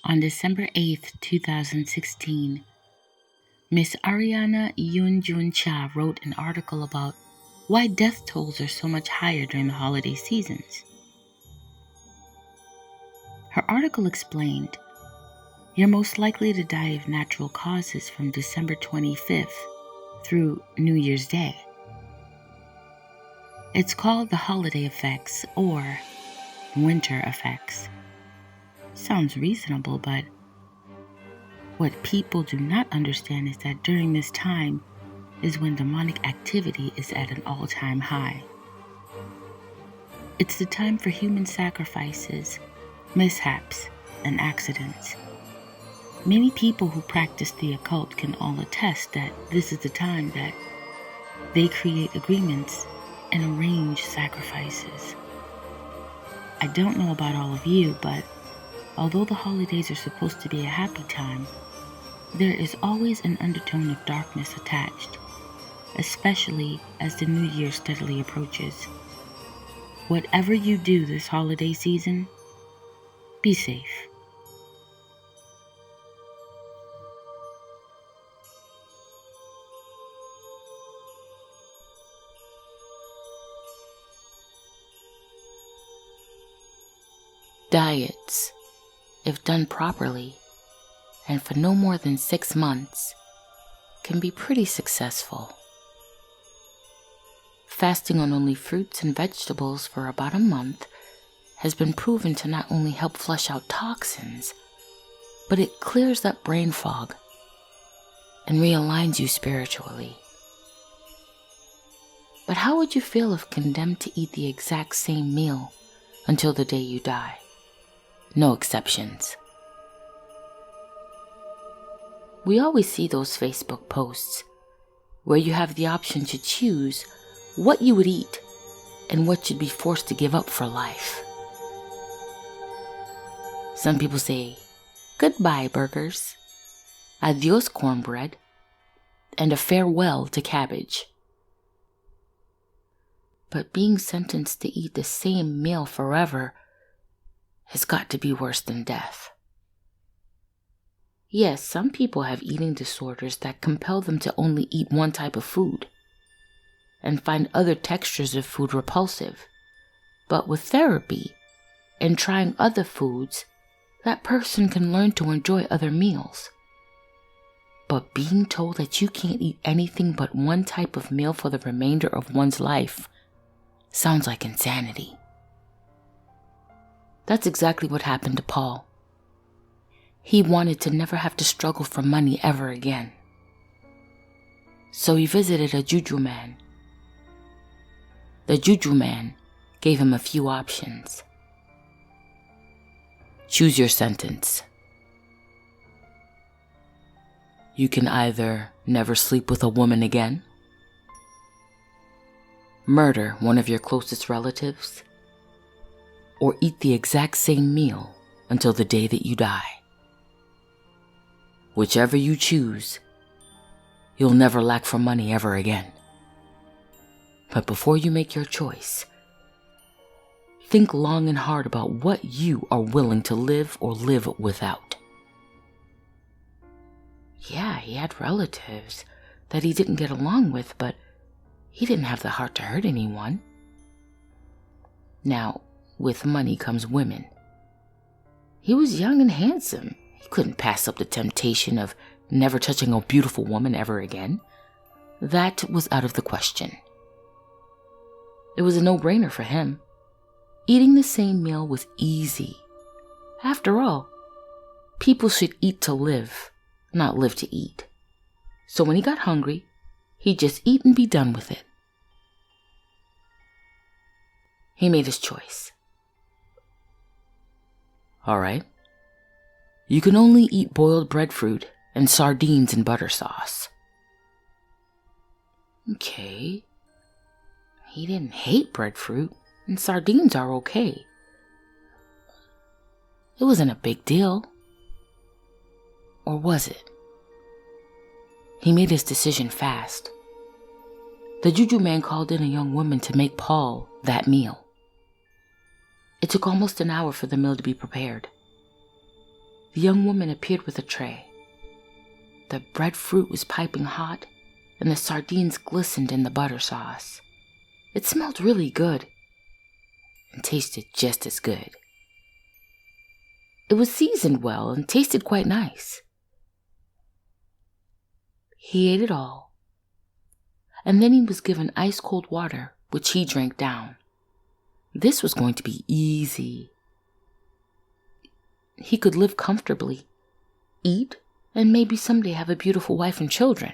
On December 8, 2016, Miss Ariana Yoon Cha wrote an article about why death tolls are so much higher during the holiday seasons. Her article explained, you're most likely to die of natural causes from December 25th through New Year's Day. It's called the holiday effects or winter effects. Sounds reasonable, but what people do not understand is that during this time is when demonic activity is at an all-time high. It's the time for human sacrifices, mishaps, and accidents. Many people who practice the occult can all attest that this is the time that they create agreements and arrange sacrifices. I don't know about all of you, but although the holidays are supposed to be a happy time, there is always an undertone of darkness attached, especially as the new year steadily approaches. Whatever you do this holiday season, be safe. Diets, if done properly, and for no more than 6 months, can be pretty successful. Fasting on only fruits and vegetables for about a month has been proven to not only help flush out toxins, but it clears up brain fog and realigns you spiritually. But how would you feel if condemned to eat the exact same meal until the day you die? No exceptions. We always see those Facebook posts where you have the option to choose what you would eat and what you'd be forced to give up for life. Some people say, goodbye burgers, adios cornbread, and a farewell to cabbage. But being sentenced to eat the same meal forever has got to be worse than death. Yes, some people have eating disorders that compel them to only eat one type of food and find other textures of food repulsive. But with therapy and trying other foods, that person can learn to enjoy other meals. But being told that you can't eat anything but one type of meal for the remainder of one's life sounds like insanity. That's exactly what happened to Paul. He wanted to never have to struggle for money ever again. So he visited a juju man. The juju man gave him a few options. Choose your sentence. You can either never sleep with a woman again, murder one of your closest relatives, or eat the exact same meal until the day that you die. Whichever you choose, you'll never lack for money ever again. But before you make your choice, think long and hard about what you are willing to live or live without. Yeah, he had relatives that he didn't get along with, but he didn't have the heart to hurt anyone. Now, with money comes women. He was young and handsome. He couldn't pass up the temptation of never touching a beautiful woman ever again. That was out of the question. It was a no-brainer for him. Eating the same meal was easy. After all, people should eat to live, not live to eat. So when he got hungry, he'd just eat and be done with it. He made his choice. All right. You can only eat boiled breadfruit and sardines in butter sauce. Okay. He didn't hate breadfruit, and sardines are okay. It wasn't a big deal. Or was it? He made his decision fast. The juju man called in a young woman to make Paul that meal. It took almost an hour for the meal to be prepared. the young woman appeared with a tray. The breadfruit was piping hot, and the sardines glistened in the butter sauce. It smelled really good, and tasted just as good. It was seasoned well and tasted quite nice. He ate it all, and then he was given ice-cold water, which he drank down. This was going to be easy. He could live comfortably, eat, and maybe someday have a beautiful wife and children.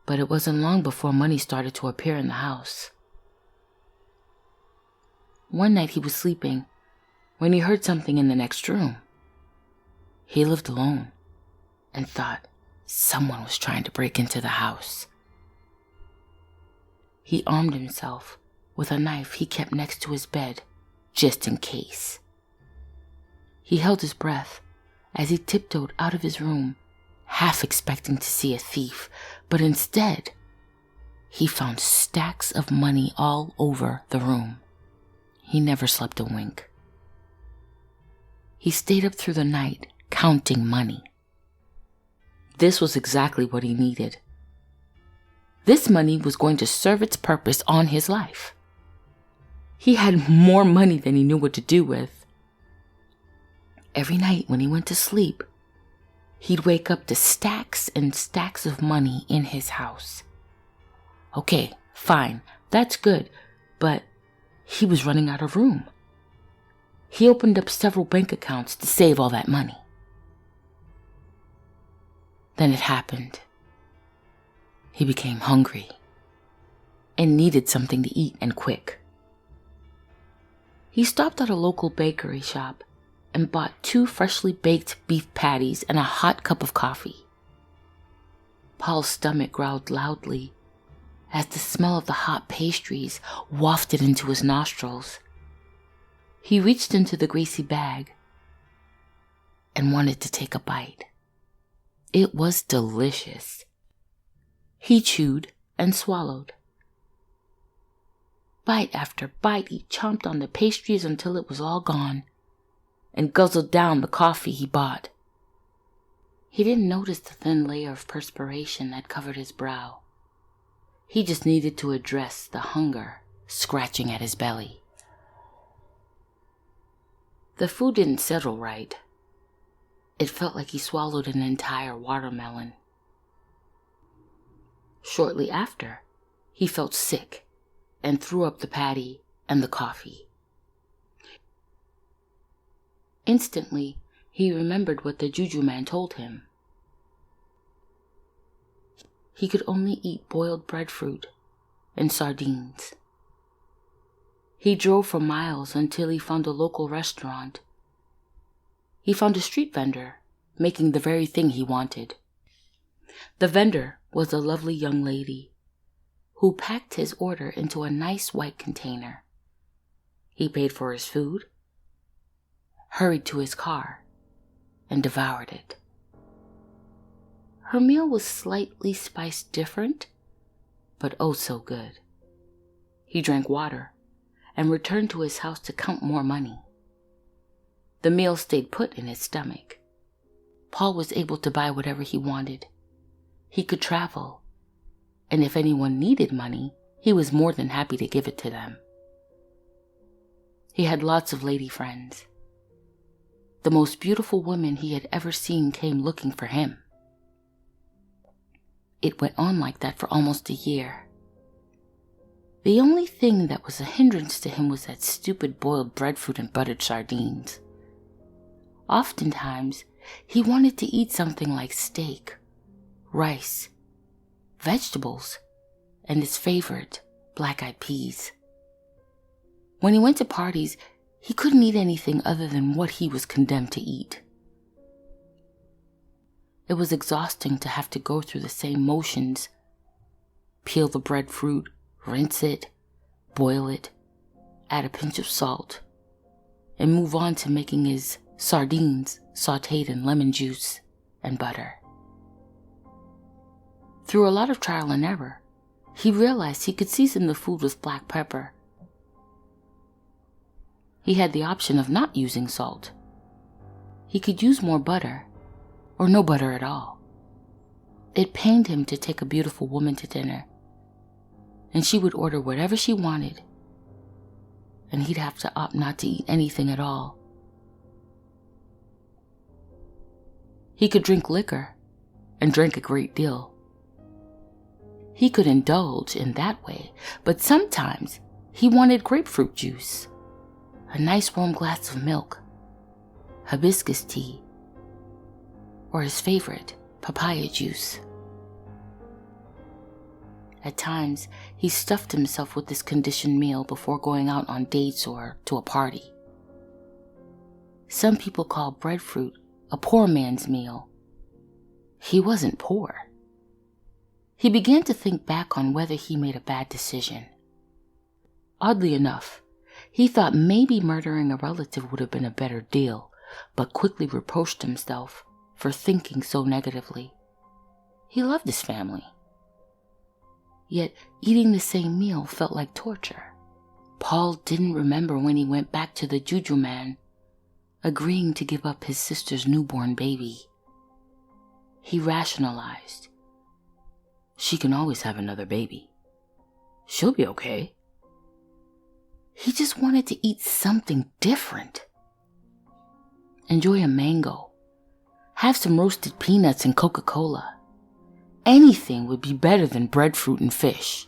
But it wasn't long before money started to appear in the house. One night he was sleeping when he heard something in the next room. He lived alone and thought someone was trying to break into the house. He armed himself with a knife he kept next to his bed, just in case. He held his breath as he tiptoed out of his room, half expecting to see a thief, but instead, he found stacks of money all over the room. He never slept a wink. He stayed up through the night, counting money. This was exactly what he needed. This money was going to serve its purpose on his life. He had more money than he knew what to do with. Every night when he went to sleep, he'd wake up to stacks and stacks of money in his house. Okay, fine, that's good, but he was running out of room. He opened up several bank accounts to save all that money. Then it happened. He became hungry and needed something to eat, and quick. He stopped at a local bakery shop and bought 2 freshly baked beef patties and a hot cup of coffee. Paul's stomach growled loudly as the smell of the hot pastries wafted into his nostrils. He reached into the greasy bag and wanted to take a bite. It was delicious. He chewed and swallowed. Bite after bite, he chomped on the pastries until it was all gone, and guzzled down the coffee he bought. He didn't notice the thin layer of perspiration that covered his brow. He just needed to address the hunger scratching at his belly. The food didn't settle right. It felt like he swallowed an entire watermelon. Shortly after, he felt sick and threw up the patty and the coffee. Instantly, he remembered what the juju man told him. He could only eat boiled breadfruit and sardines. He drove for miles until he found a local restaurant. He found a street vendor making the very thing he wanted. The vendor was a lovely young lady who packed his order into a nice white container. He paid for his food, hurried to his car, and devoured it. Her meal was slightly spiced different, but oh so good. He drank water and returned to his house to count more money. The meal stayed put in his stomach. Paul was able to buy whatever he wanted. He could travel, and if anyone needed money, he was more than happy to give it to them. He had lots of lady friends. The most beautiful women he had ever seen came looking for him. It went on like that for almost a year. The only thing that was a hindrance to him was that stupid boiled breadfruit and buttered sardines. Oftentimes, he wanted to eat something like steak, rice, vegetables, and his favorite, black-eyed peas. When he went to parties, he couldn't eat anything other than what he was condemned to eat. It was exhausting to have to go through the same motions. Peel the breadfruit, rinse it, boil it, add a pinch of salt, and move on to making his sardines sautéed in lemon juice and butter. Through a lot of trial and error, he realized he could season the food with black pepper. He had the option of not using salt, he could use more butter, or no butter at all. It pained him to take a beautiful woman to dinner, and she would order whatever she wanted, and he'd have to opt not to eat anything at all. He could drink liquor, and drank a great deal. He could indulge in that way, but sometimes he wanted grapefruit juice, a nice warm glass of milk, hibiscus tea, or his favorite, papaya juice. At times, he stuffed himself with this conditioned meal before going out on dates or to a party. Some people call breadfruit a poor man's meal. He wasn't poor. He began to think back on whether he made a bad decision. Oddly enough, he thought maybe murdering a relative would have been a better deal, but quickly reproached himself for thinking so negatively. He loved his family. Yet eating the same meal felt like torture. Paul didn't remember when he went back to the juju man, agreeing to give up his sister's newborn baby. He rationalized. She can always have another baby. She'll be okay. He just wanted to eat something different. Enjoy a mango. Have some roasted peanuts and Coca-Cola. Anything would be better than breadfruit and fish.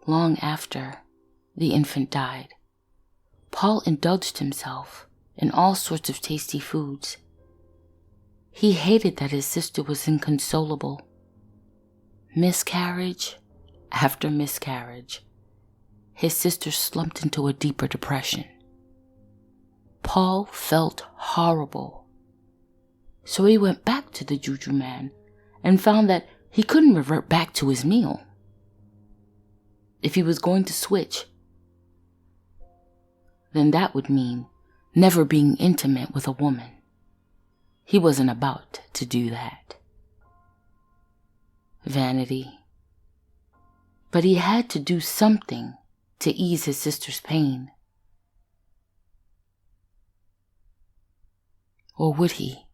Long after the infant died, Paul indulged himself in all sorts of tasty foods. He hated that his sister was inconsolable. Miscarriage after miscarriage, his sister slumped into a deeper depression. Paul felt horrible. So he went back to the juju man and found that he couldn't revert back to his meal. If he was going to switch, then that would mean never being intimate with a woman. He wasn't about to do that. Vanity. But he had to do something to ease his sister's pain. Or would he?